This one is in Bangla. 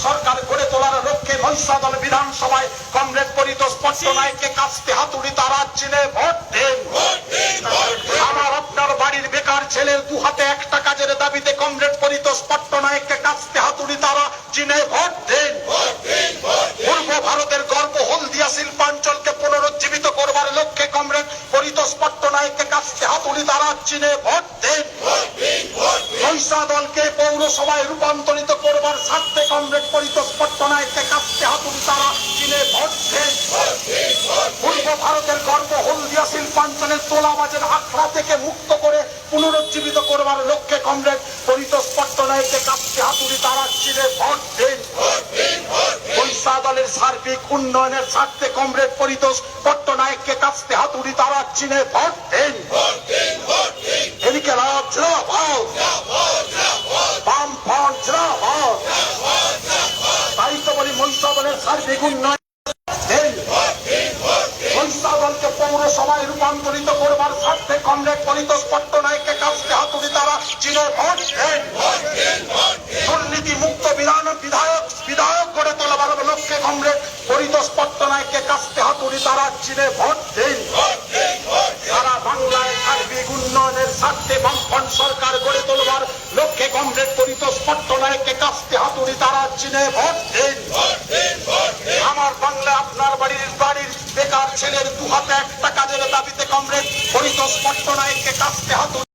সরকার গড়ে তোলার লক্ষ্যে মহিষাদল বিধানসভায় কমরেড পরিতোষ পট্টনায়ককে কাস্তে হাতুড়ি তারা চিনে ভোট দেন। আমার আপনার বাড়ির বেকার ছেলের দু হাতে একটা কাজের দাবিতে কমরেড পরিতোষ পট্টনায়ককে কাস্তে হাতুড়ি তারা চিনে ভোট দেন। পূর্ব ভারতের গর্ব হলদিয়া শিল্পাঞ্চলকে পুনরুজ্জীবিত করবার লক্ষ্যে কমরেড পরিতোষ পট্টনায়ককে কাস্তে হাতুড়ি তারা চিনে ভোট দেন। মহিষাদলকে পৌরসভায় রূপান্তরিত করবার স্বার্থে কমরেড পরিতোষ পট্টনায়ককে কাস্তে হাতুড়ি তারা চিনে ভোট দেন। পূর্ব ভারতের গর্ব হলদিয়া শিল্পাঞ্চলের তোলাবাজের আখড়া থেকে মুক্ত করে পুনরুজ্জীবিত করবার লক্ষ্যে কমরেড পরিতোষ পট্টনায়ককে কাস্তে হাতুড়ি তারা চিনে ভোট দেন। মহিষাদলের সার্বিক উন্নয়নের স্বার্থে কমরেড পরিতোষ পট্টনায়ককে কাস্তে হাতুড়ি তারা চিনে ভোট দেন। এদিকে বামফ্রন্ট জিন্দাবাদ। তাই তো বলি মহিষাদলের সার্বিক উন্নয়ন মহিষাদলকে পৌরসভায় রূপান্তরিত করবার স্বার্থে কমরেড পরিতোষ পট্টনায়ককে কাস্তে হাতুড়ি তারা চিনে ভোট দেন। দুর্নীতি মুক্ত বিধায়ক গড়ে তোলাবার লক্ষ্যে কমরেড পরিতোষ পট্টনায়ককে কাস্তে হাতুড়ি তারা চিনে ভোট দেন। সারা বাংলায় সার্বিক উন্নয়নের স্বার্থে বামফ্রন্ট সরকার গড়ে তোলবার লক্ষ্যে কমরেড পরিতোষ পট্টনায়ককে কাস্তে হাতুড়ি তারা চিনে ভোট দেন। আমার বাংলা আপনার বাড়ির বেকার ছেলের দু হাতে একটা কাজের দাবিতে কমরেড পরিতোষ পট্টনায়ককে কাস্তে হাতুড়ি